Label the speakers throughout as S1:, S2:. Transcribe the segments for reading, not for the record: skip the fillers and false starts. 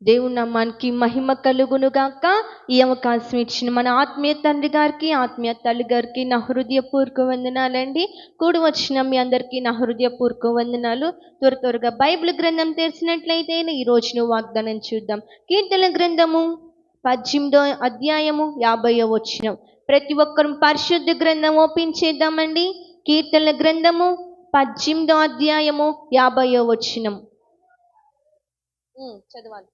S1: దేవుని నామానికి మహిమ కలుగును గాక. ఈ అవకాశం ఇచ్చిన మన ఆత్మీయ తండ్రి గారికి, ఆత్మీయ తల్లి గారికి నా హృదయపూర్వక వందనాలండి. కూడి వచ్చిన మీ అందరికీ నా హృదయపూర్వక వందనాలు. త్వరగా బైబిల్ గ్రంథం తెరిచినట్లయితే ఈ రోజును వాగ్దానం చూద్దాం. కీర్తన గ్రంథము 18వ అధ్యాయము 50వ వచనం. ప్రతి ఒక్కరు పరిశుద్ధ గ్రంథం ఓపెన్ చేద్దామండి. కీర్తన గ్రంథము 18వ అధ్యాయము 50వ వచనం చదవాలి.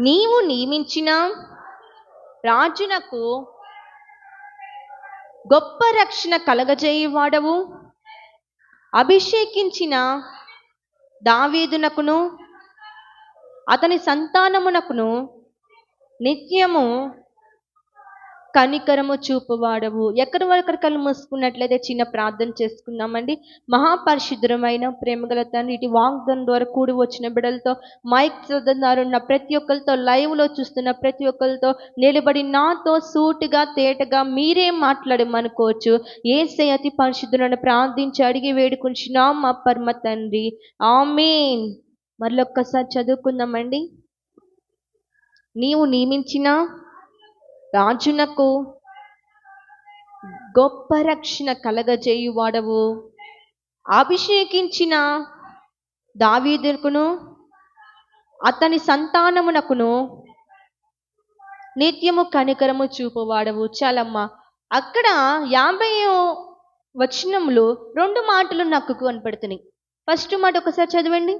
S1: నీవు నియమించిన రాజునకు గొప్ప రక్షణ కలగజేయువాడవు, అభిషేకించిన దావీదునకును అతని సంతానమునకును నిత్యము కనికరము చూపువాడవు. ఎక్కడి వరకు కళ్ళు మూసుకున్నట్లయితే చిన్న ప్రార్థన చేసుకుందామండి. మహాపరిశుద్ధమైన ప్రేమగల తండ్రి, ఇటు వాగ్దానం ద్వారా కూడి వచ్చిన బిడ్డలతో, మైక్ చదువుతున్న ప్రతి ఒక్కరితో, లైవ్లో చూస్తున్న ప్రతి ఒక్కరితో నిలబడి నాతో సూటిగా తేటగా మీరే మాట్లాడమనుకోవచ్చు. యేసయ్య అతి పరిశుద్ధులను ప్రార్థించి అడిగి వేడుకుంటున్నాం మా పరమ తండ్రి, ఆమేన్. మరొక్కసారి చదువుకుందామండి. నీవు నియమించిన రాజునకు గొప్ప రక్షణ కలగజేయువాడవు, అభిషేకించిన దావీదుకును అతని సంతానమునకును నిత్యము కనికరము చూపువాడవు. చాలమ్మా, అక్కడ 50వ వచనంలో 2 మాటలు నాకు కనపడుతున్నాయి. ఫస్ట్ మాట ఒకసారి చదవండి.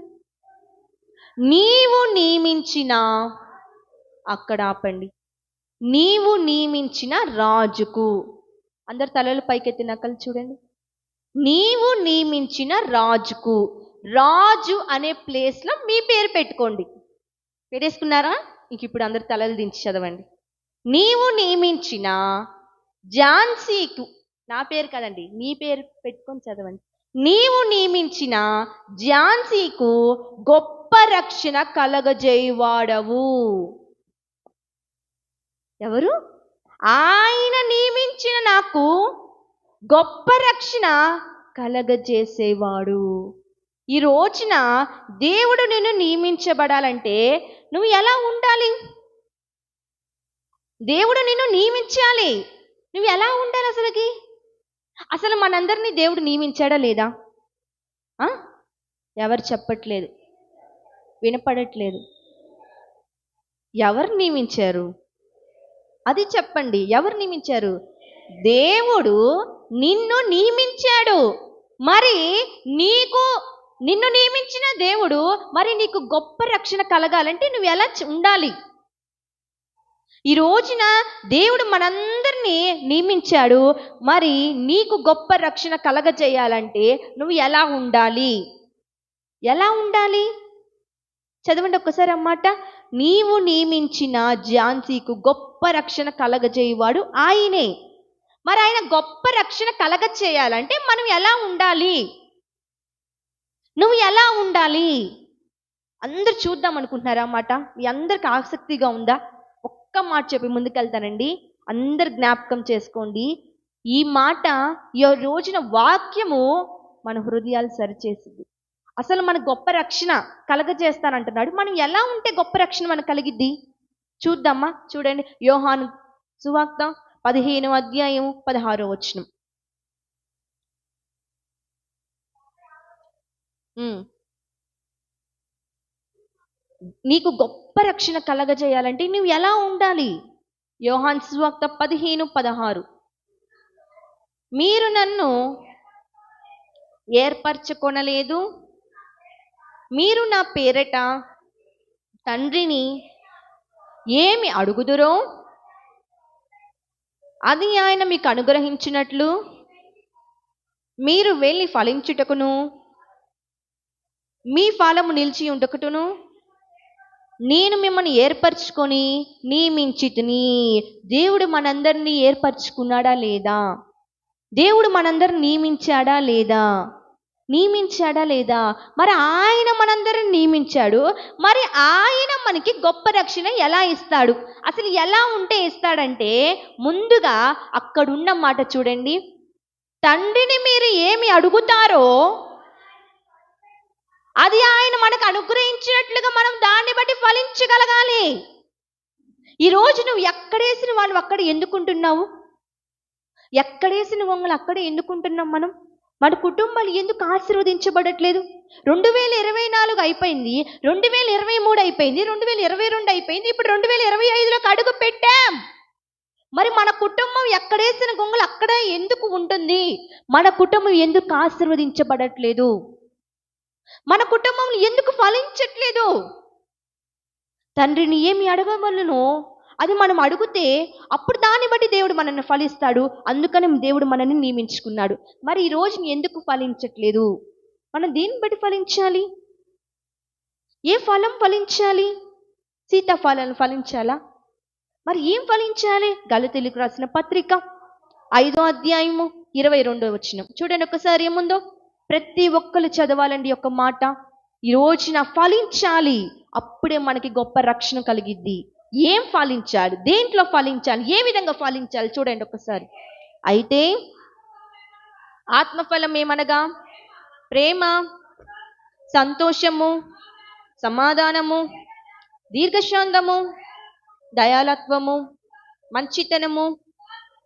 S1: నీవు నియమించిన, అక్కడ ఆపండి. నీవు నియమించిన రాజుకు. అందరు తలలు పైకెత్తిన కళ్ళు చూడండి. నీవు నియమించిన రాజుకు. రాజు అనే ప్లేస్లో మీ పేరు పెట్టుకోండి. పెట్టేసుకున్నారా? ఇంక ఇప్పుడు అందరు తలలు దించి చదవండి. నీవు నియమించిన ఝాన్సీకు. నా పేరు కదండి, నీ పేరు పెట్టుకొని చదవండి. నీవు నియమించిన ఝాన్సీకు గొప్ప రక్షణ కలగజేయువాడవు. ఎవరు? ఆయన నియమించిన నాకు గొప్ప రక్షణ కలగజేసేవాడు. ఈ రోజున దేవుడు నిన్ను నియమించబడాలంటే నువ్వు ఎలా ఉండాలి? దేవుడు నిన్ను నియమించాలి, నువ్వు ఎలా ఉండాలి? అసలు మనందరినీ దేవుడు నియమించాడా లేదా? ఎవరు చెప్పట్లేదు, వినపడట్లేదు. ఎవరు నియమించారు? అది చెప్పండి. ఎవరు నియమించారు? దేవుడు నిన్ను నియమించాడు. మరి నిన్ను నియమించిన దేవుడు మరి నీకు గొప్ప రక్షణ కలగాలంటే నువ్వు ఎలా ఉండాలి? ఈ రోజున దేవుడు మనందరినీ నియమించాడు. మరి నీకు గొప్ప రక్షణ కలగజేయాలంటే నువ్వు ఎలా ఉండాలి? ఎలా ఉండాలి? చదవండి ఒక్కసారి అన్నమాట. నీవు నియమించిన ఝాన్సీకు గొప్ప రక్షణ కలగజేయువాడు ఆయనే. మరి ఆయన గొప్ప రక్షణ కలగజేయాలంటే మనం ఎలా ఉండాలి? నువ్వు ఎలా ఉండాలి? అందరు చూద్దాం అనుకుంటున్నారా అన్నమాట? మీ అందరికి ఆసక్తిగా ఉందా? ఒక్క మాట చెప్పి ముందుకెళ్తానండి. అందరు జ్ఞాపకం చేసుకోండి. ఈ మాట, ఈ రోజున వాక్యము మన హృదయాలు సరిచేసింది. అసలు మన గొప్ప రక్షణ కలగజేస్తానంటున్నాడు. మనం ఎలా ఉంటే గొప్ప రక్షణ మనకు కలిగిద్ది చూద్దామా? చూడండి, యోహాను సువార్త 15వ అధ్యాయం 16వ వచనం. నీకు గొప్ప రక్షణ కలగజేయాలంటే నువ్వు ఎలా ఉండాలి? యోహాను సువార్త 15:16. మీరు నన్ను ఏర్పరచుకొనలేదు, మీరు నా పేరట తండ్రిని ఏమి అడుగుదురో అది ఆయన మీకు అనుగ్రహించినట్లు మీరు వెళ్ళి ఫలించుటకును మీ ఫలము నిలిచి ఉండకుటను నేను మిమ్మల్ని ఏర్పరచుకొని నియమించితిని. దేవుడు మనందరినీ ఏర్పరచుకున్నాడా లేదా? దేవుడు మనందరిని నియమించాడా లేదా? నియమించాడా లేదా? మరి ఆయన మనందరిని నియమించాడు. మరి ఆయన మనకి గొప్ప రక్షణ ఎలా ఇస్తాడు? అసలు ఎలా ఉంటే ఇస్తాడంటే, ముందుగా అక్కడున్న మాట చూడండి. తండ్రిని మీరు ఏమి అడుగుతారో అది ఆయన మనకు అనుగ్రహించినట్లు ఫలించగలగాలి. ఈరోజు నువ్వు ఎక్కడేసిన వాళ్ళు అక్కడ ఎందుకుంటున్నావు? ఎక్కడేసిన గొంగలు అక్కడే ఎందుకుంటున్నాం మనం? మన కుటుంబాలు ఎందుకు ఆశీర్వదించబడట్లేదు? 2024 అయిపోయింది, 2023 అయిపోయింది, 2022 అయిపోయింది, ఇప్పుడు 2025లోకి అడుగు పెట్టాం. మరి మన కుటుంబం ఎక్కడేసిన గొంగలు అక్కడే ఎందుకు ఉంటుంది? మన కుటుంబం ఎందుకు ఆశీర్వదించబడట్లేదు? మన కుటుంబం ఎందుకు ఫలించట్లేదు? తండ్రిని ఏమి అడగవలనో అది మనం అడిగితే అప్పుడు దాన్ని బట్టి దేవుడు మనల్ని ఫలిస్తాడు. అందుకని దేవుడు మనల్ని నియమించుకున్నాడు. మరి ఈ రోజు ఎందుకు ఫలించట్లేదు? మనం దేన్ని బట్టి ఫలించాలి? ఏ ఫలం ఫలించాలి? సీతాఫలాలు ఫలించాలా? మరి ఏం ఫలించాలి? గలతీయులకు రాసిన పత్రిక 5వ అధ్యాయము 22వ వచనం చూడండి ఒకసారి ఏముందో. ప్రతి ఒక్కరు చదవాలండి ఒక మాట. ఈ రోజున ఫలించాలి, అప్పుడే మనకి గొప్ప రక్షణ కలిగిద్ది. ఏం ఫలించాలి? దేంట్లో ఫలించాలి? ఏ విధంగా ఫలించాలి? చూడండి ఒకసారి. అయితే ఆత్మఫలం ఏమనగా ప్రేమ, సంతోషము, సమాధానము, దీర్ఘశాంతము, దయాళత్వము, మంచితనము,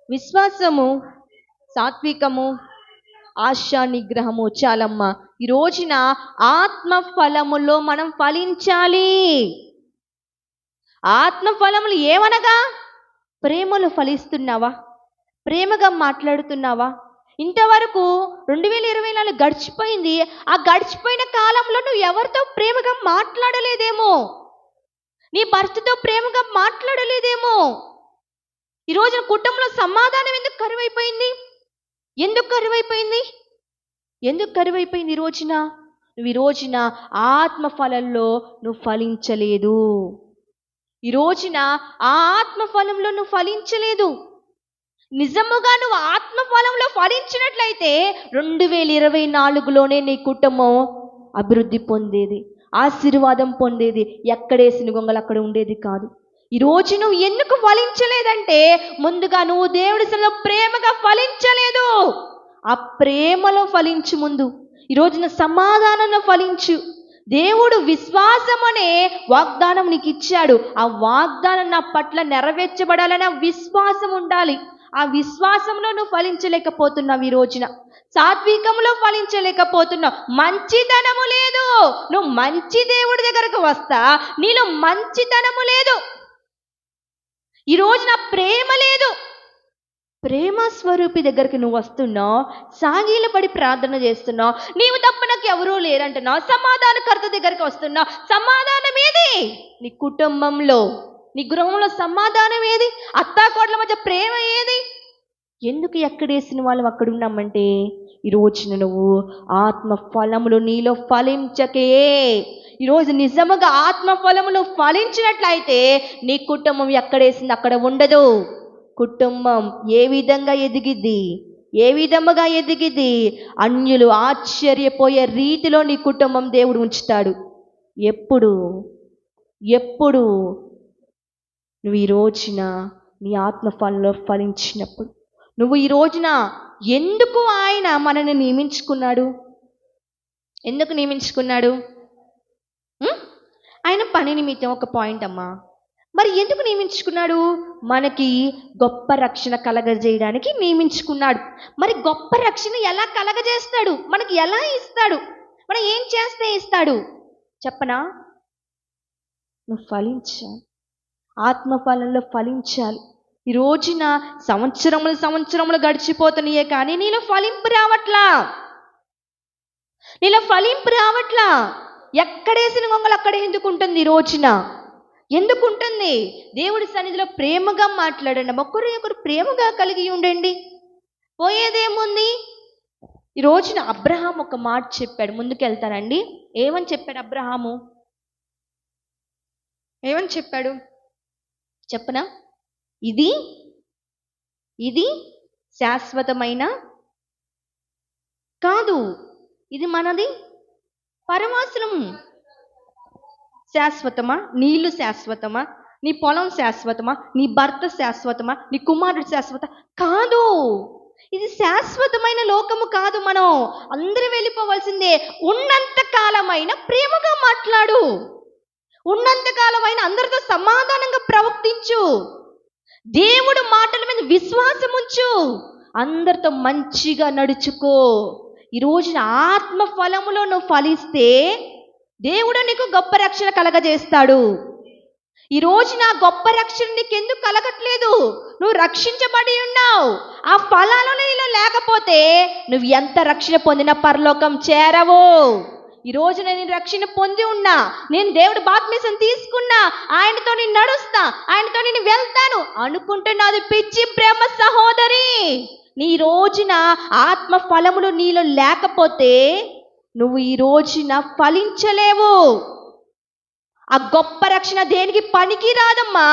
S1: విశ్వాసము, సాత్వికము, ఆశా నిగ్రహము. చాలమ్మ. ఈ రోజున ఆత్మఫలములో మనం ఫలించాలి. ఆత్మఫలములు ఏమనగా ప్రేమలో ఫలిస్తున్నావా? ప్రేమగా మాట్లాడుతున్నావా? ఇంతవరకు 2024 గడిచిపోయింది. ఆ గడిచిపోయిన కాలంలో నువ్వు ఎవరితో ప్రేమగా మాట్లాడలేదేమో, నీ భర్తతో ప్రేమగా మాట్లాడలేదేమో. ఈ రోజున కుటుంబంలో సమాధానం ఎందుకు కరువైపోయింది? ఎందుకు కరువైపోయింది? ఎందుకు కరువైపోయింది? ఈ రోజున ఆత్మఫలంలో నువ్వు ఫలించలేదు. ఈ రోజున ఆ ఆత్మఫలంలో నువ్వు ఫలించలేదు. నిజముగా నువ్వు ఆత్మఫలంలో ఫలించినట్లయితే 2024లోనే నీ కుటుంబం అభివృద్ధి పొందేది, ఆశీర్వాదం పొందేది. ఎక్కడేసిన గొంగలు అక్కడ ఉండేది కాదు. ఈరోజు నువ్వు ఎందుకు ఫలించలేదంటే ముందుగా నువ్వు దేవుడి సన్నిధిలో ప్రేమగా ఫలించలేదు. ఆ ప్రేమలో ఫలించు. ముందు ఈ రోజున సమాధానంలో ఫలించు. దేవుడు విశ్వాసం అనే వాగ్దానం నీకు ఇచ్చాడు. ఆ వాగ్దానం నా పట్ల నెరవేర్చబడాలనే విశ్వాసం ఉండాలి. ఆ విశ్వాసంలో నువ్వు ఫలించలేకపోతున్నావు. ఈ రోజున సాత్వికంలో ఫలించలేకపోతున్నావు. మంచితనము లేదు. నువ్వు మంచి దేవుడి దగ్గరకు వస్తా, నీలో మంచితనము లేదు. ఈ రోజున ప్రేమ లేదు. ప్రేమ స్వరూపి దగ్గరికి నువ్వు వస్తున్నావు, సాగిలపడి ప్రార్థన చేస్తున్నావు, నీవు తప్ప నాకు ఎవరూ లేరంటున్నావు. సమాధానకర్త దగ్గరికి వస్తున్నావు. సమాధానం ఏది? నీ కుటుంబంలో, నీ గృహంలో సమాధానం ఏది? అత్తాకోడల మధ్య ప్రేమ ఏది? ఎందుకు ఎక్కడేసిన వాళ్ళం అక్కడ ఉన్నామంటే ఈ రోజున నువ్వు ఆత్మఫలములు నీలో ఫలించకే. ఈరోజు నిజముగా ఆత్మఫలములు ఫలించినట్లయితే నీ కుటుంబం ఎక్కడేసింది అక్కడ ఉండదు. కుటుంబం ఏ విధంగా ఎదిగిద్ది? ఏ విధముగా ఎదిగిద్ది? అన్యులు ఆశ్చర్యపోయే రీతిలో నీ కుటుంబం దేవుడు ఉంచుతాడు. ఎప్పుడు నువ్వు ఈ రోజున నీ ఆత్మఫలంలో ఫలించినప్పుడు, నువ్వు ఈ రోజున ఎందుకు ఆయన మనల్ని నియమించుకున్నాడు? ఎందుకు నియమించుకున్నాడు? ఆయన పని నిమిత్తం. ఒక పాయింట్ అమ్మా. మరి ఎందుకు నియమించుకున్నాడు? మనకి గొప్ప రక్షణ కలగజేయడానికి నియమించుకున్నాడు. మరి గొప్ప రక్షణ ఎలా కలగజేస్తాడు? మనకి ఎలా ఇస్తాడు? మనం ఏం చేస్తే ఇస్తాడు చెప్పనా? నువ్వు ఫలించాలి, ఆత్మఫలంలో ఫలించాలి. ఈ రోజున సంవత్సరములు గడిచిపోతున్నాయే కానీ నీలో ఫలింపు రావట్లా. ఎక్కడేసిన గొంగలు అక్కడ ఎందుకు ఉంటుంది? ఈ రోజున ఎందుకు ఉంటుంది? దేవుడి సన్నిధిలో ప్రేమగా మాట్లాడండి. ఒకరు ప్రేమగా కలిగి ఉండండి. పోయేదేముంది? ఈ రోజున అబ్రహాం ఒక మాట చెప్పాడు. ముందుకెళ్తానండి. ఏమని చెప్పాడు అబ్రహాము? ఏమని చెప్పాడు చెప్పనా? ఇది శాశ్వతమైన కాదు, ఇది మనది పరమాసనం. శాశ్వతమా? నీళ్లు శాశ్వతమా? నీ పొలం శాశ్వతమా? నీ భర్త శాశ్వతమా? నీ కుమారుడు శాశ్వత కాదు. ఇది శాశ్వతమైన లోకము కాదు. మనం అందరూ వెళ్ళిపోవాల్సిందే. ఉన్నంత కాలమైన ప్రేమగా మాట్లాడు. ఉన్నంతకాలం అయినా అందరితో సమాధానంగా ప్రవర్తించు. దేవుడు మాటల మీద విశ్వాసం ఉంచు. అందరితో మంచిగా నడుచుకో. ఈ రోజున ఆత్మ ఫలములో నువ్వు ఫలిస్తే దేవుడు నీకు గొప్ప రక్షణ కలగజేస్తాడు. ఈ రోజు నా గొప్ప రక్షణ నీకు ఎందుకు కలగట్లేదు? నువ్వు రక్షించబడి ఉన్నావు. ఆ ఫలాలు నీలో లేకపోతే నువ్వు ఎంత రక్షణ పొందినా పరలోకం చేరవు. ఈ రోజు నేను రక్షణ పొంది ఉన్నా, నేను దేవుడు బాప్తిసం తీసుకున్నా, ఆయనతో నేను నడుస్తా, ఆయనతో నేను వెళ్తాను అనుకుంటున్నది పిచ్చి ప్రేమ సహోదరి. నీ రోజున ఆత్మ ఫలములు నీలో లేకపోతే నువ్వు ఈ రోజున ఫలించలేవు. ఆ గొప్ప రక్షణ దేనికి పనికి రాదమ్మా.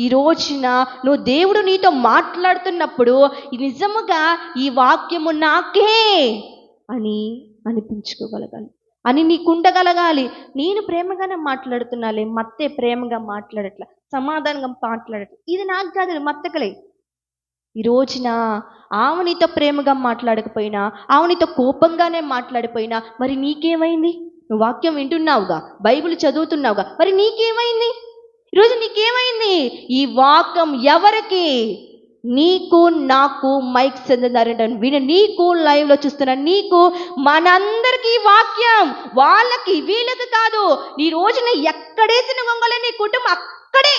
S1: ఈ రోజున నువ్వు దేవుడు నీతో మాట్లాడుతున్నప్పుడు నిజముగా ఈ వాక్యము నాకే అని అనిపించుకోగలగాలి, అని నీకుండగలగాలి. నేను ప్రేమగానే మాట్లాడుతున్నాలే, మత్తే ప్రేమగా మాట్లాడట్లా, సమాధానంగా మాట్లాడట్లా, ఇది నాకు కాదు, మత్తకలే. ఈ రోజున ఆమె నీతో ప్రేమగా మాట్లాడకపోయినా, ఆమె నీతో కోపంగానే మాట్లాడిపోయినా మరి నీకేమైంది? నువ్వు వాక్యం వింటున్నావుగా, బైబిల్ చదువుతున్నావుగా, మరి నీకేమైంది? ఈరోజు నీకేమైంది? ఈ వాక్యం ఎవరికి? నీకు నాకు మైక్ చెందినారంట విన, నీకు లైవ్లో చూస్తున్నా నీకు, మనందరికీ వాక్యం. వాళ్ళకి వీళ్ళకి కాదు. ఈ రోజున ఎక్కడేసిన గొంగలే నీ కుటుంబం అక్కడే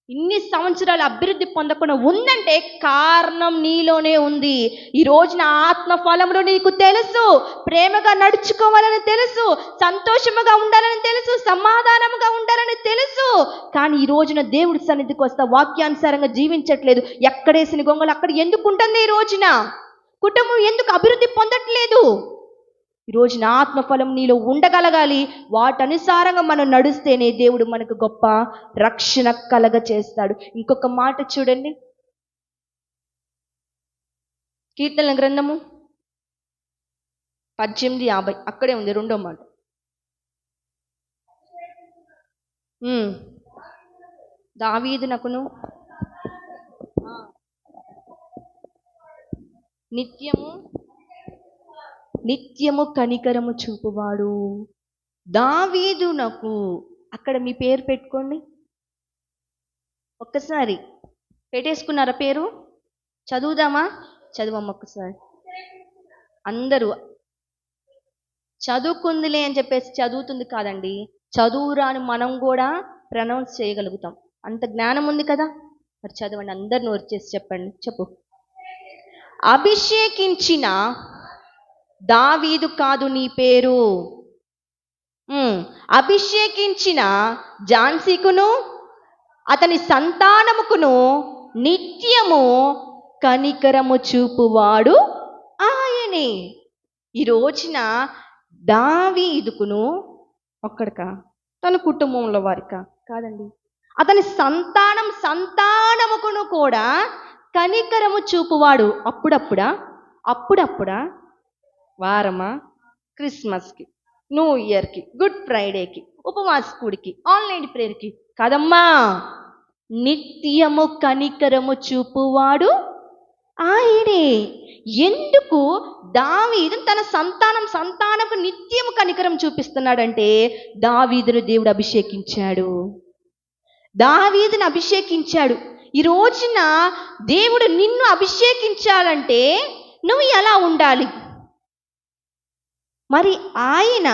S1: ఇన్ని సంవత్సరాలు అభివృద్ధి పొందకుండా ఉందంటే కారణం నీలోనే ఉంది. ఈ రోజున ఆత్మ ఫలములు నీకు తెలుసు, ప్రేమగా నడుచుకోవాలని తెలుసు, సంతోషముగా ఉండాలని తెలుసు, సమాధానముగా ఉండాలని తెలుసు. కానీ ఈ రోజున దేవుడి సన్నిధికి వస్తా వాక్యానుసారంగా జీవించట్లేదు. ఎక్కడేసిన గొంగలు అక్కడ ఎందుకు ఉంటుంది? ఈ రోజున కుటుంబం ఎందుకు అభివృద్ధి పొందట్లేదు? ఈ రోజున ఆత్మఫలం నీలో ఉండగలగాలి. వాటనుసారంగా మనం నడుస్తేనే దేవుడు మనకు గొప్ప రక్షణ కలగ చేస్తాడు. ఇంకొక మాట చూడండి, కీర్తనల గ్రంథము 18:50 అక్కడే ఉంది, రెండో మాట. దావీదునకును నిత్యము కనికరము చూపువాడు. దావీదునకు, అక్కడ మీ పేరు పెట్టుకోండి. ఒక్కసారి పెట్టేసుకున్నారా పేరు? చదువుదామా? చదువమ్మ ఒక్కసారి. అందరూ చదువుకుందిలే అని చెప్పేసి చదువుతుంది కాదండి, చదువురాని మనం కూడా ప్రనౌన్స్ చేయగలుగుతాం. అంత జ్ఞానం ఉంది కదా. మరి చదవండి, అందరు నోరు చేసి చెప్పండి. చెప్పు. అభిషేకించిన దావీదు కాదు నీ పేరు. అభిషేకించిన ఝాన్సీకును అతని సంతానముకును నిత్యము కనికరము చూపువాడు ఆయనే. ఈ రోజున దావీదుకును ఒక్కడికా, తన కుటుంబంలో వారికా కాదండి, అతని సంతానముకును కూడా కనికరము చూపువాడు. అప్పుడప్పుడా వారమా, క్రిస్మస్కి, న్యూ ఇయర్కి, గుడ్ ఫ్రైడేకి, ఉపవాసకుడికి, ఆన్లైన్ ప్రేయర్కి కాదమ్మా, నిత్యము కనికరము చూపువాడు ఆయనే. ఎందుకు దావీదు తన సంతానకు నిత్యము కనికరం చూపిస్తున్నాడంటే దావీదును దేవుడు అభిషేకించాడు. దావీదును అభిషేకించాడు. ఈ రోజున దేవుడు నిన్ను అభిషేకించాలంటే నువ్వు ఎలా ఉండాలి? మరి ఆయన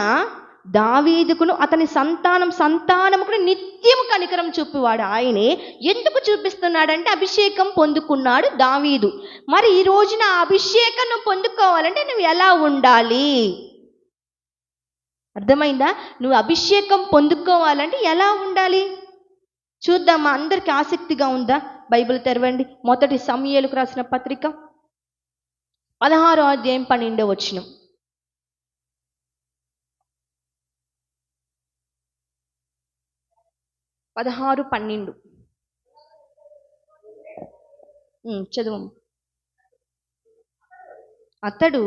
S1: దావీదుకును అతని సంతానముకును నిత్యము కనికరం చూపేవాడు ఆయనే. ఎందుకు చూపిస్తున్నాడంటే అభిషేకం పొందుకున్నాడు దావీదు. మరి ఈ రోజున అభిషేకం నువ్వు పొందుకోవాలంటే నువ్వు ఎలా ఉండాలి? అర్థమైందా? నువ్వు అభిషేకం పొందుకోవాలంటే ఎలా ఉండాలి చూద్దామా? అందరికి ఆసక్తిగా ఉందా? బైబిల్ తెరవండి. మొదటి సమూయేలుకు రాసిన పత్రిక 16వ అధ్యాయం 12వ వచనం. 16:12 చదువు. అతడు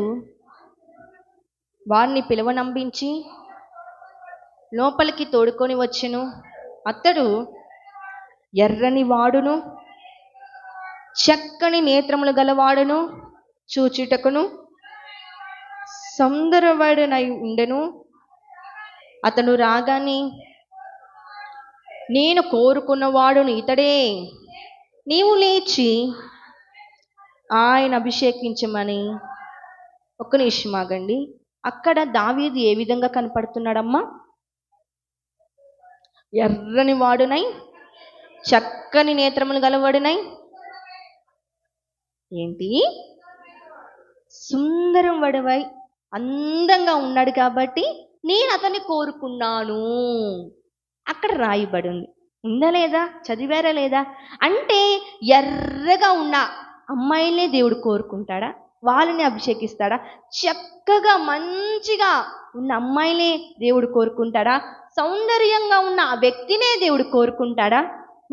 S1: వారిని పిలవనంపించి లోపలికి తోడుకొని వచ్చెను. అతడు ఎర్రని వాడును చక్కని నేత్రములు గలవాడును చూచుటకును సుందరవాడునై ఉండెను. అతను రాగానే నేను కోరుకున్నవాడును ఇతడే, నీవు లేచి ఆయన అభిషేకించమని. ఒక్క నిమిషం ఆగండి. అక్కడ దావీదు ఏ విధంగా కనపడుతున్నాడమ్మా? ఎర్రని వాడునై, చక్కని నేత్రములు గలవాడునై, ఏంటి సుందరం వడవై అందంగా ఉన్నాడు కాబట్టి నేను అతన్ని కోరుకున్నాను. అక్కడ రాయబడి ఉంది. ఉందా లేదా? చదివారా లేదా? అంటే ఎర్రగా ఉన్న అమ్మాయిలనే దేవుడు కోరుకుంటాడా? వాళ్ళని అభిషేకిస్తాడా? చక్కగా మంచిగా ఉన్న అమ్మాయిలే దేవుడు కోరుకుంటాడా? సౌందర్యంగా ఉన్న ఆ వ్యక్తినే దేవుడు కోరుకుంటాడా?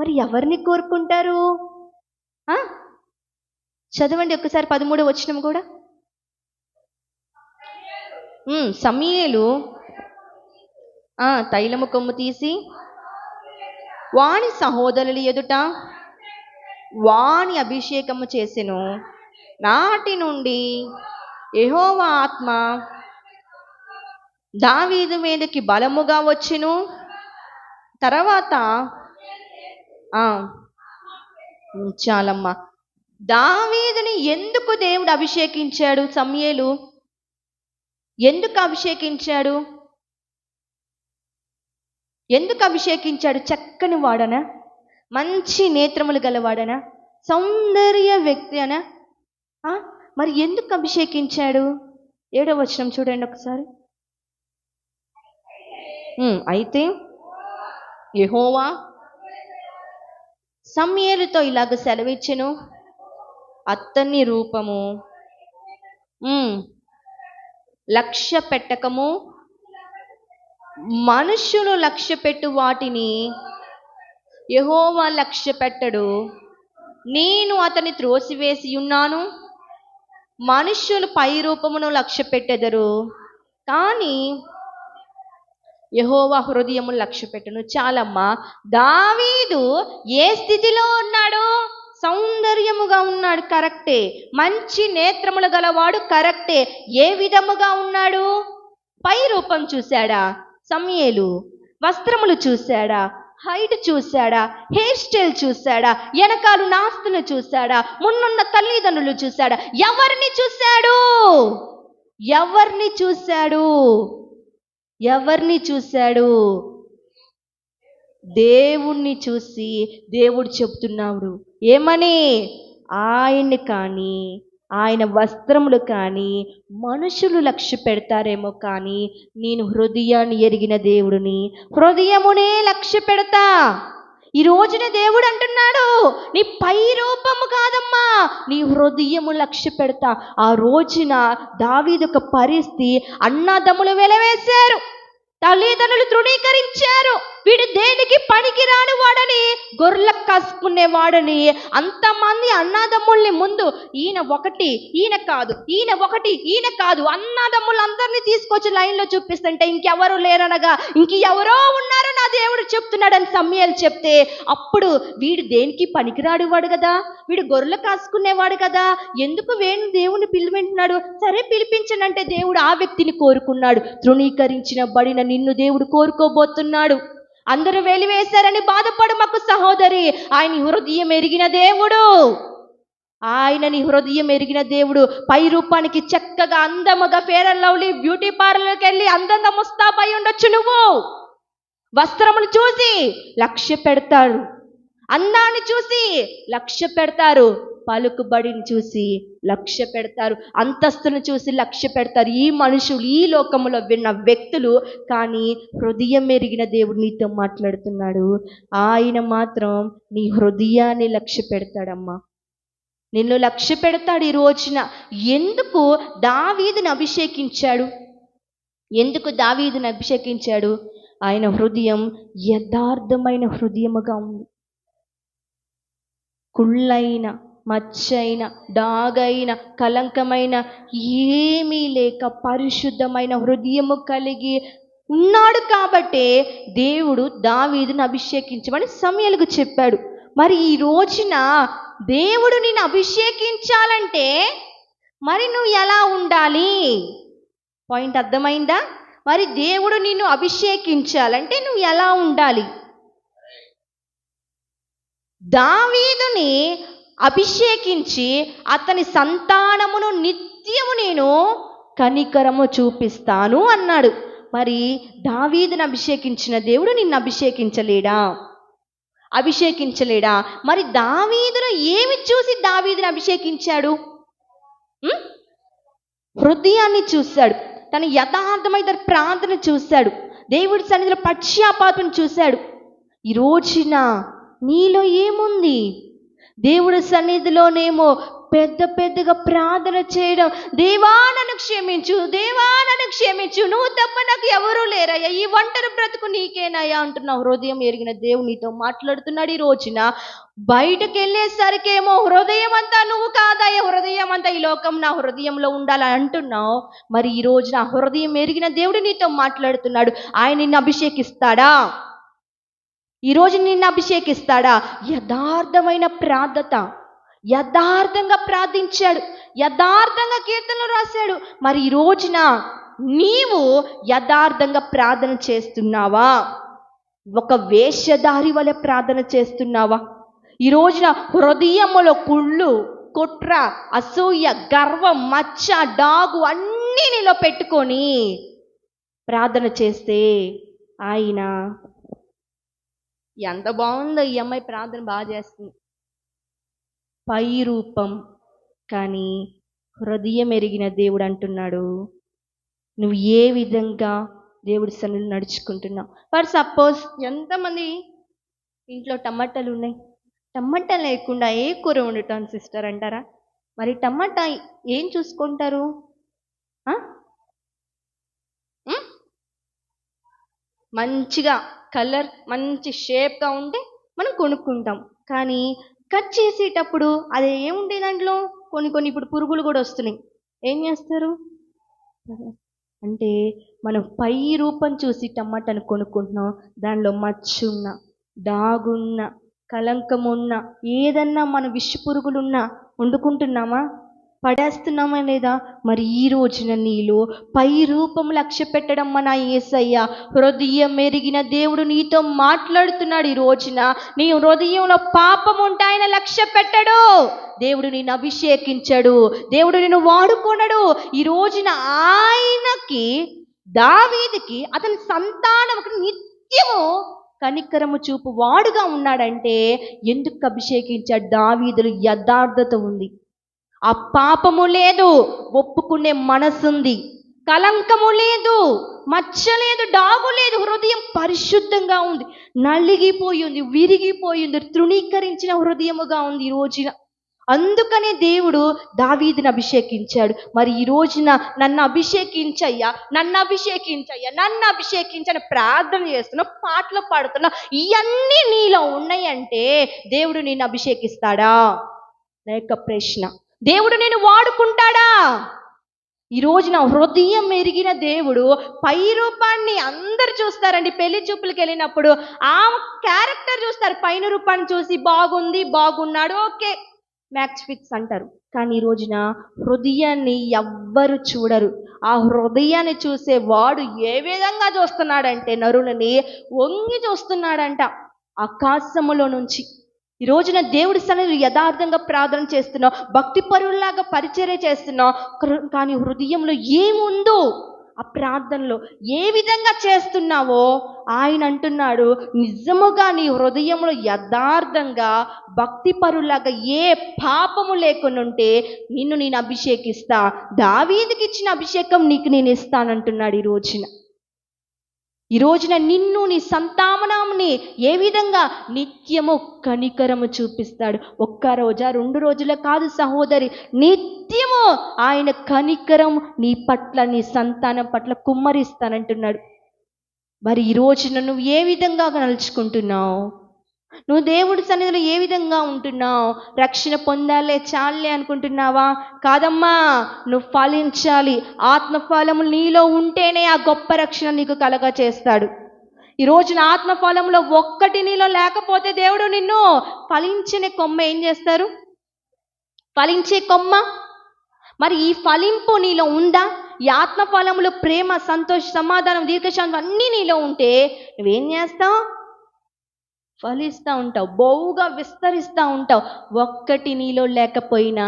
S1: మరి ఎవరిని కోరుకుంటారు? చదవండి ఒకసారి 13వ వచనం కూడా. సమూయేలు తైలము కొమ్ము తీసి వాని సహోదరుల ఎదుట వాని అభిషేకము చేసెను. నాటి నుండి యెహోవా ఆత్మ దావీదు మీదకి బలముగా వచ్చెను. తర్వాత చాలమ్మా. దావీదుని ఎందుకు దేవుడు అభిషేకించాడు? సమూయేలు ఎందుకు అభిషేకించాడు? ఎందుకు అభిషేకించాడు? చక్కని వాడనా? మంచి నేత్రములు గలవాడనా? సౌందర్య వ్యక్తి అనా? మరి ఎందుకు అభిషేకించాడు? 7వ వచనం చూడండి ఒకసారి. అయితే యెహోవా సమూయేలుతో ఇలాగ సెలవిచ్చెను, అతని రూపము లక్ష్య పెట్టకము, మనుష్యులు లక్ష్య పెట్టు వాటిని యెహోవా లక్ష్య పెట్టడు. నేను అతని త్రోసివేసి ఉన్నాను. మనుష్యులు పై రూపమును లక్ష్య పెట్టెదరు, కానీ యెహోవా హృదయము లక్ష్య పెట్టును. చాలమ్మా. దావీదు ఏ స్థితిలో ఉన్నాడు? సౌందర్యముగా ఉన్నాడు, కరెక్టే. మంచి నేత్రములు గలవాడు, కరెక్టే. ఏ విధముగా ఉన్నాడు? పై రూపం చూశాడా సమూయేలు? వస్త్రములు చూశాడా? హైట్ చూశాడా? హెయిర్ స్టైల్ చూశాడా? వెనకాలు నాస్తులు చూశాడా? మున్నున్న తల్లిదండ్రులు చూశాడా? ఎవరిని చూశాడు? ఎవరిని చూశాడు? ఎవరిని చూశాడు? దేవుణ్ణి చూసి దేవుడు చెప్తున్నాడు ఏమని? ఆయన్ని కానీ ఆయన వస్త్రములు కానీ మనుషులు లక్ష్య పెడతారేమో, కానీ నేను హృదయాన్ని ఎరిగిన దేవుడిని, హృదయమునే లక్ష్య పెడతా. ఈ రోజున దేవుడు అంటున్నాడు, నీ పై రూపము కాదమ్మా, నీ హృదయము లక్ష్య పెడతా. ఆ రోజున దావీదు ఒక పరిస్థితి, అన్నదమ్ములు వెలవేశారు, తల్లిదండ్రులు తృణీకరించారు. వీడు దేనికి పనికి రాని వాడని, గొర్రెలకు కాసుకునేవాడని అంతమంది అన్నదమ్ముల్ని ముందు ఈయన ఒకటి, ఈయన కాదు, ఈయన ఒకటి, ఈయన కాదు, అన్నదమ్ములందరినీ తీసుకొచ్చి లైన్లో చూపిస్తుంటే ఇంకెవరు లేరనగా ఇంకెవరో ఉన్నారో నా దేవుడు చెప్తున్నాడని సమూయేలు చెప్తే, అప్పుడు వీడు దేనికి పనికిరాడు వాడు కదా, వీడు గొర్రెలు కాసుకునేవాడు కదా, ఎందుకు వేణు దేవుని పిలిపింటున్నాడు? సరే పిలిపించనంటే దేవుడు ఆ వ్యక్తిని కోరుకున్నాడు. తృణీకరించిన బడిన నిన్ను దేవుడు కోరుకోబోతున్నాడు. అందరూ వెలివేశారని బాధపడు మాకు సహోదరి. ఆయన హృదయం ఎరిగిన దేవుడు, ఆయనని హృదయం ఎరిగిన దేవుడు. పై రూపానికి చక్కగా అందముగా ఫేర్ అండ్ లవ్లీ బ్యూటీ పార్లర్కి వెళ్ళి అందంగా ముస్తాబై ఉండొచ్చు. నువ్వు వస్త్రములు చూసి లక్ష్య పెడతారు, అందాన్ని చూసి లక్ష్య పెడతారు, పలుకుబడిని చూసి లక్ష్య పెడతారు, అంతస్తును చూసి లక్ష్య పెడతారు. ఈ మనుషులు ఈ లోకములో విన్న వ్యక్తులు, కానీ హృదయం ఎరిగిన దేవుడు నీతో మాట్లాడుతున్నాడు. ఆయన మాత్రం నీ హృదయాన్ని లక్ష్య పెడతాడమ్మా, నిన్ను లక్ష్య పెడతాడు. ఈ రోజున ఎందుకు దావీదుని అభిషేకించాడు? ఎందుకు దావీదుని అభిషేకించాడు? ఆయన హృదయం యథార్థమైన హృదయముగా ఉంది. కుళ్ళైన, మచ్చైన, డాగైన, కలంకమైన ఏమీ లేక పరిశుద్ధమైన హృదయము కలిగి ఉన్నాడు. కాబట్టే దేవుడు దావీదుని అభిషేకించమని సమూయేలుకు చెప్పాడు. మరి ఈ రోజున దేవుడు నిన్ను అభిషేకించాలంటే మరి నువ్వు ఎలా ఉండాలి? పాయింట్ అర్థమైందా? మరి దేవుడు నిన్ను అభిషేకించాలంటే నువ్వు ఎలా ఉండాలి? దావీదుని అభిషేకించి అతని సంతానమును నిత్యము నేను కనికరము చూపిస్తాను అన్నాడు. మరి దావీదుని అభిషేకించిన దేవుడు నిన్ను అభిషేకించలేడా? మరి దావీదును ఏమి చూసి దావీదుని అభిషేకించాడు? హృదయాన్ని చూశాడు, తన యథార్థమైన ప్రార్థన చూశాడు, దేవుడి సన్నిధిలో పశ్చాత్తాపం చూశాడు. ఈ రోజున నీలో ఏముంది? దేవుడి సన్నిధిలోనేమో పెద్దగా ప్రార్థన చేయడం, దేవా నన్ను క్షమించు, నువ్వు తప్ప నాకు ఎవరూ లేరయ్యా, ఈ ఒంటరి బ్రతుకు నీకేనయ్యా అంటున్నావు. హృదయం ఎరిగిన దేవుడు నీతో మాట్లాడుతున్నాడు. ఈ రోజున బయటకు వెళ్ళేసరికేమో హృదయం అంతా నువ్వు కాదయ్యా, హృదయం అంతా ఈ లోకం నా హృదయంలో ఉండాలని అంటున్నావు. మరి ఈ రోజున హృదయం ఎరిగిన దేవుడు నీతో మాట్లాడుతున్నాడు. ఆయన నిన్ను అభిషేకిస్తాడా? ఈరోజు నిన్ను అభిషేకిస్తాడా? యథార్థమైన ప్రార్థన, యథార్థంగా ప్రార్థించాడు, యథార్థంగా కీర్తనలు రాశాడు. మరి ఈ రోజున నీవు యథార్థంగా ప్రార్థన చేస్తున్నావా? ఒక వేషధారి వలె ప్రార్థన చేస్తున్నావా? ఈ రోజున హృదయములో కుళ్ళు, కుట్ర, అసూయ, గర్వం, మచ్చ, డాగు అన్నీ నీలో పెట్టుకొని ప్రార్థన చేస్తే ఆయన ఎంత బాగుందో, ఈ అమ్మాయి ప్రార్థన బాగా చేస్తుంది, పై రూపం కానీ హృదయం ఎరిగిన దేవుడు అంటున్నాడు, నువ్వు ఏ విధంగా దేవుడి సన్నిధిలో నడుచుకుంటున్నావు. ఫర్ సపోజ్ ఎంతమంది ఇంట్లో టమాటాలు ఉన్నాయి, టమాటా లేకుండా ఏ కూర వండుతాను సిస్టర్ అంటారా? మరి టమాటా ఏం చూసుకుంటారు? మంచిగా కలర్ మంచి షేప్గా ఉంటే మనం కొనుక్కుంటాం. కానీ కట్ చేసేటప్పుడు అది ఏముండే దాంట్లో కొన్ని ఇప్పుడు పురుగులు కూడా వస్తున్నాయి. ఏం చేస్తారు అంటే మనం పై రూపం చూసి టమాటాను కొనుక్కుంటున్నాం. దానిలో మచ్చున్న, డాగున్న, కలంకమున్న, ఏదన్నా మన విష పురుగులున్నా వండుకుంటున్నామా? పడేస్తున్నామా లేదా? మరి ఈ రోజున నీలో పై రూపం లక్ష్య పెట్టడం మన యేసయ్య హృదయం మెరిగిన దేవుడు నీతో మాట్లాడుతున్నాడు. ఈ రోజున నీ హృదయంలో పాపం ఉంటే ఆయన లక్ష్య పెట్టడు. దేవుడు నిన్ను అభిషేకించడు, దేవుడు నిన్ను వాడుకొనడు. ఈ రోజున ఆయనకి, దావీదుకి అతని సంతానం నిత్యము కనికరము చూపు వాడుగా ఉన్నాడంటే ఎందుకు అభిషేకించాడు? దావీదులో యథార్థత ఉంది, ఆ పాపము లేదు, ఒప్పుకునే మనసుంది, కలంకము లేదు, మచ్చ లేదు, డాగు లేదు, హృదయం పరిశుద్ధంగా ఉంది, నలిగిపోయింది, విరిగిపోయింది, తృణీకరించిన హృదయముగా ఉంది ఈ రోజున. అందుకనే దేవుడు దావీదుని అభిషేకించాడు. మరి ఈ రోజున నన్ను అభిషేకించయ్యా అని ప్రార్థన చేస్తున్నా, పాటలు పాడుతున్నా, ఇవన్నీ నీలో ఉన్నాయంటే దేవుడు నిన్ను అభిషేకిస్తాడా? లేక ప్రశ్న, దేవుడు నేను వాడుకుంటాడా? ఈ రోజున హృదయం ఎరిగిన దేవుడు పై రూపాన్ని అందరు చూస్తారండి. పెళ్లి చూపులకు వెళ్ళినప్పుడు ఆ క్యారెక్టర్ చూస్తారు, పైన రూపాన్ని చూసి బాగున్నాడు, ఓకే మ్యాచ్ ఫిక్స్ అంటారు. కానీ ఈ రోజున హృదయాన్ని ఎవ్వరు చూడరు. ఆ హృదయాన్ని చూసే వాడు ఏ విధంగా చూస్తున్నాడంటే నరులని వంగి చూస్తున్నాడంట ఆకాశములో నుంచి. ఈ రోజున దేవుడి సన్నిధిలో యథార్థంగా ప్రార్థన చేస్తున్నావు, భక్తి పరుల్లాగా పరిచర్య చేస్తున్నావు, కానీ హృదయంలో ఏముందో ఆ ప్రార్థనలో ఏ విధంగా చేస్తున్నావో ఆయన అంటున్నాడు, నిజముగా నీ హృదయంలో యథార్థంగా భక్తి పరులాగా ఏ పాపము లేకునుంటే నిన్ను నేను అభిషేకిస్తా, దావీదుకి ఇచ్చిన అభిషేకం నీకు నేను ఇస్తానంటున్నాడు. ఈ రోజున నిన్ను, నీ సంతానాన్ని ఏ విధంగా నిత్యము కనికరము చూపిస్తాడు. ఒక్క రోజా 2 రోజుల కాదు సహోదరి, నిత్యము ఆయన కనికరం నీ పట్ల, నీ సంతానం పట్ల కుమ్మరిస్తానంటున్నాడు. మరి ఈ రోజున నువ్వు ఏ విధంగా నడుచుకుంటున్నావు? నువ్వు దేవుడి సన్నిధిలో ఏ విధంగా ఉంటున్నావు? రక్షణ పొందాలే చాలే అనుకుంటున్నావా? కాదమ్మా, నువ్వు ఫలించాలి. ఆత్మఫలములు నీలో ఉంటేనే ఆ గొప్ప రక్షణ నీకు కలగ చేస్తాడు. ఈ రోజున ఆత్మఫలంలో ఒక్కటి నీలో లేకపోతే దేవుడు నిన్ను ఫలించిన కొమ్మ ఏం చేస్తారు? ఫలించే కొమ్మ. మరి ఈ ఫలింపు నీలో ఉందా? ఈ ఆత్మఫలములు ప్రేమ, సంతోష, సమాధానం, దీర్ఘశాంతం అన్నీ నీలో ఉంటే నువ్వేం చేస్తావు? ఫలిస్తూ ఉంటావు, బహుగా విస్తరిస్తూ ఉంటావు. ఒక్కటి నీలో లేకపోయినా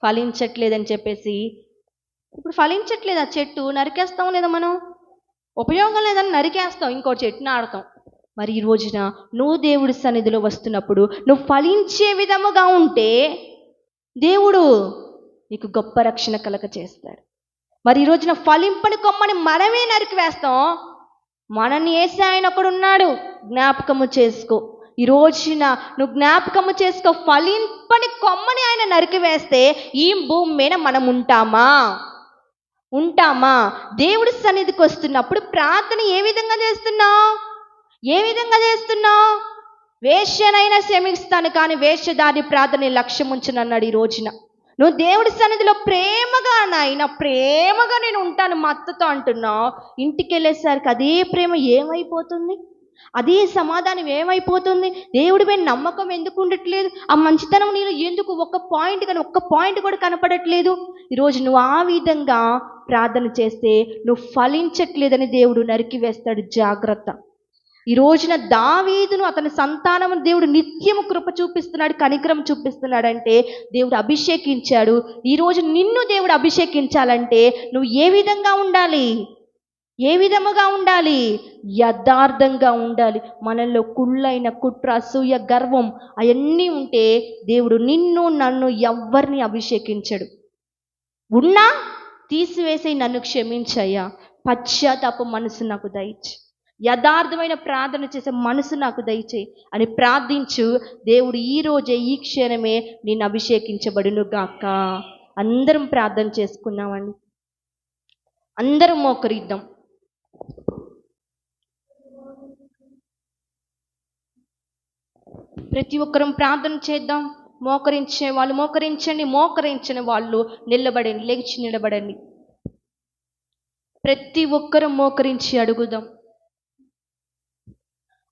S1: ఫలించట్లేదని చెప్పేసి, ఇప్పుడు ఫలించట్లేదు ఆ చెట్టు, నరికేస్తాం లేదా మనం? ఉపయోగం లేదని నరికేస్తాం, ఇంకో చెట్టు నాడతాం. మరి ఈ రోజున నువ్వు దేవుడి సన్నిధిలో వస్తున్నప్పుడు నువ్వు ఫలించే విధముగా ఉంటే దేవుడు నీకు గొప్ప రక్షణ కలగ చేస్తాడు. మరి ఈ రోజున ఫలింపని కొమ్మని మనమే నరికి వేస్తాం. మనల్ని వేసి ఆయన ఒకడున్నాడు, జ్ఞాపకము చేసుకో. ఈ రోజున నువ్వు జ్ఞాపకము చేసుకో. ఫలింపని కొమ్మని ఆయన నరికి వేస్తే ఈ భూమి మీద మనం ఉంటామా? దేవుడి సన్నిధికి వస్తున్నప్పుడు ప్రార్థన ఏ విధంగా చేస్తున్నావు? వేశ్యనైనా క్షమిస్తాను కానీ వేశ్యదారి ప్రార్థన లక్ష్యం ఉంచునన్నాడు. ఈ రోజున నువ్వు దేవుడి సన్నిధిలో ప్రేమగా నేను ఉంటాను మా అత్తతో అంటున్నావు. ఇంటికి వెళ్ళేసరికి అదే ప్రేమ ఏమైపోతుంది? అదే సమాధానం ఏమైపోతుంది? దేవుడి మీద నమ్మకం ఎందుకు ఉండట్లేదు? ఆ మంచితనం నీలో ఎందుకు ఒక్క పాయింట్ కూడా కనపడట్లేదు? ఈరోజు నువ్వు ఆ విధంగా ప్రార్థన చేస్తే నువ్వు ఫలించట్లేదని దేవుడు నరికి వేస్తాడు. జాగ్రత్త. ఈ రోజున దావీదును అతని సంతానం దేవుడు నిత్యము కృప చూపిస్తున్నాడు, కనికరం చూపిస్తున్నాడంటే దేవుడు అభిషేకించాడు. ఈరోజు నిన్ను దేవుడు అభిషేకించాలంటే నువ్వు ఏ విధముగా ఉండాలి? యథార్థంగా ఉండాలి. మనలో కుళ్ళైన కుట్ర, అసూయ, గర్వం అవన్నీ ఉంటే దేవుడు నిన్ను నన్ను ఎవ్వరిని అభిషేకించడు. ఉన్నా తీసివేసి నన్ను క్షమించయ్యా, పశ్చాత్తాప మనసు నాకు దయచేయి, యథార్థమైన ప్రార్థన చేసే మనసు నాకు దయచేయి అని ప్రార్థించు. దేవుడు ఈ రోజే ఈ క్షణమే నేను అభిషేకించబడును గాక. అందరం ప్రార్థన చేసుకున్నామండి. అందరం మోకరిద్దాం. ప్రతి ఒక్కరం ప్రార్థన చేద్దాం. మోకరించే వాళ్ళు మోకరించండి, మోకరించని వాళ్ళు నిలబడండి, లేచి నిలబడండి. ప్రతి ఒక్కరం మోకరించి అడుగుదాం.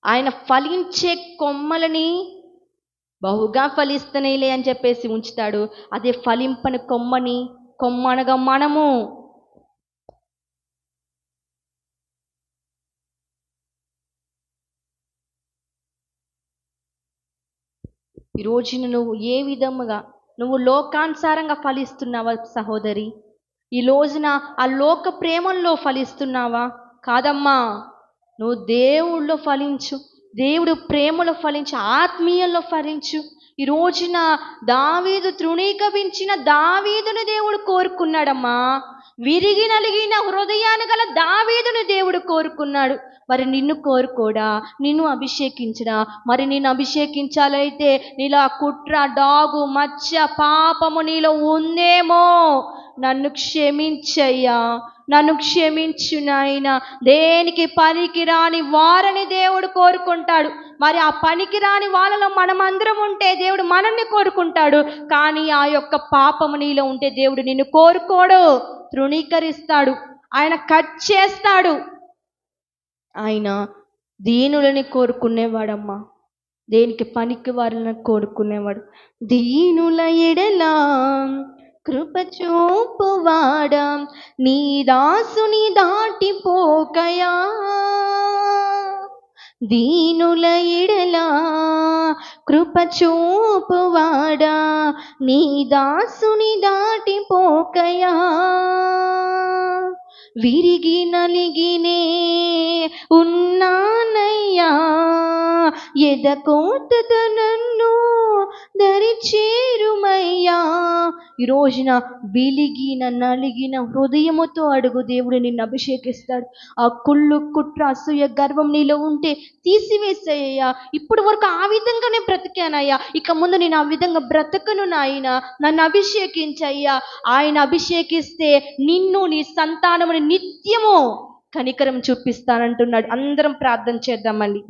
S1: ఆయన ఫలించే కొమ్మలని బహుగా ఫలిస్తనేలే అని చెప్పేసి ఉంచుతాడు. అదే ఫలింపని కొమ్మనగా మనము. ఈ రోజున నువ్వు ఏ విధముగా నువ్వు లోకానుసారంగా ఫలిస్తున్నావా సహోదరి? ఈ రోజున ఆ లోక ప్రేమల్లో ఫలిస్తున్నావా? కాదమ్మా, నువ్వు దేవుళ్ళో ఫలించు, దేవుడు ప్రేమలో ఫలించు, ఆత్మీయంలో ఫలించు. ఈ రోజున దావీదు తృణీకరించిన దావీదును దేవుడు కోరుకున్నాడమ్మా. విరిగి నలిగిన హృదయాన్ని గల దావీదును దేవుడు కోరుకున్నాడు. మరి నిన్ను కోరుకోడా? నిన్ను అభిషేకించడా? మరి నిన్ను అభిషేకించాలైతే నీలో కుట్ర, డాగు, మచ్చ, పాపము నీలో ఉందేమో. నన్ను క్షమించయ్యా, నన్ను క్షమించు నాయనా. దేనికి పనికిరాని వారని దేవుడు కోరుకుంటాడు. మరి ఆ పనికిరాని వాళ్ళలో మనమందరం ఉంటే దేవుడు మనల్ని కోరుకుంటాడు. కానీ ఆ యొక్క పాపము నీలో ఉంటే దేవుడు నిన్ను కోరుకోడు, తృణీకరిస్తాడు, ఆయన కట్ చేస్తాడు. ఆయన దీనులని కోరుకునేవాడమ్మా, దేనికి పనికి వారిని కోరుకునేవాడు. దీనుల ఎడలా కృప చూపువాడా, నీ దాసుని దాటిపోకయా. దీనుల ఎడలా కృప చూపువాడా, నీ దాసుని దాటిపోకయా. విరిగి నలిగినే ఉన్నానయ్యా, ఎదకోతతో నన్ను దరి చేరుమయ్యా. ఈ రోజున విలిగిన నలిగిన హృదయముతో అడుగు, దేవుడు నిన్ను అభిషేకిస్తాడు. ఆ కుళ్ళు, కుట్ర, అసూయ, గర్వం నీలో ఉంటే తీసివేసేయ్యా. ఇప్పుడు వరకు ఆ విధంగానే బ్రతికానయ్యా, ఇక ముందు నేను ఆ విధంగా బ్రతకను నాయన, నన్ను అభిషేకించయ్యా. ఆయన అభిషేకిస్తే నిన్ను, నీ సంతానముని నిత్యము కనికరం చూపిస్తానంటున్నాడు. అందరం ప్రార్థన చేద్దామండి.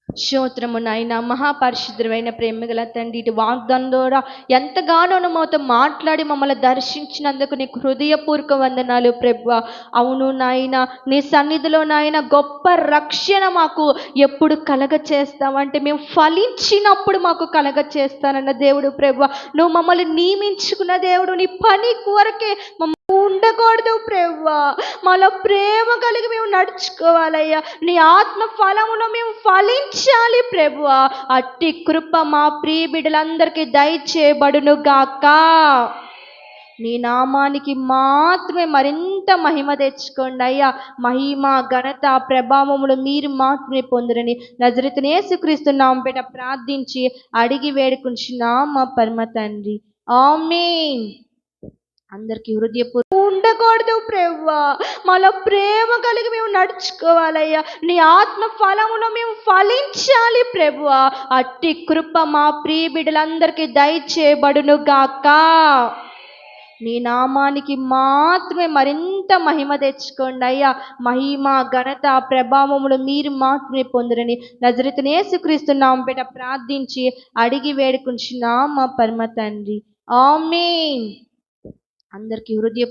S1: స్తోత్రము నాయన, మహాపరిశుద్ధమైన ప్రేమగల తండ్రి, ఇటు వాగ్దానం ద్వారా ఎంతగానో మాతో మాట్లాడి మమ్మల్ని దర్శించినందుకు నీకు హృదయపూర్వక వందనాలు ప్రభువా. అవును నాయన, నీ సన్నిధిలో నాయన గొప్ప రక్షణ మాకు ఎప్పుడు కలగ చేస్తావంటే మేము ఫలించినప్పుడు మాకు కలగ చేస్తానన్న దేవుడు ప్రభువా. నువ్వు మమ్మల్ని నియమించుకున్న దేవుడు, నీ పని కొరకే ఉండకూడదు ప్రభువా. మాలో ప్రేమ కలిగి మేము నడుచుకోవాలయ్యా. నీ ఆత్మ ఫలములో మేము ఫలించాలి ప్రభువా. అట్టి కృప మా ప్రియ బిడ్డలందరికీ దయచేయబడును గాక. నీ నామానికి మాత్రమే మరింత మహిమ తెచ్చుకోండి అయ్యా. మహిమ ఘనత ప్రభావములు మీరు మాత్రమే పొందురని నజరేతుని యేసుక్రీస్తు నామమున పేట ప్రార్థించి అడిగి వేడుకుంటున్నాం మా పరమ తండ్రి. ఆమేన్. అందరికీ హృదయపూర్వక ఉండకూడదు ప్రభువా. మాలో ప్రేమ కలిగి మేము నడుచుకోవాలయ్యా. నీ ఆత్మ ఫలములో మేము ఫలించాలి ప్రభువా. అట్టి కృప మా ప్రియ బిడ్డలందరికీ దయచేయబడును గాక. నీ నామానికి మాత్రమే మరింత మహిమ తెచ్చుకోండి అయ్యా. మహిమ ఘనత ప్రభావములు మీరు మాత్రమే పొందురని నజరేతుని యేసుక్రీస్తు నామమున పేట ప్రార్థించి అడిగి వేడుకుంటున్నాం మా పరమ తండ్రి. ఆమేన్. అందరికీ హృదయ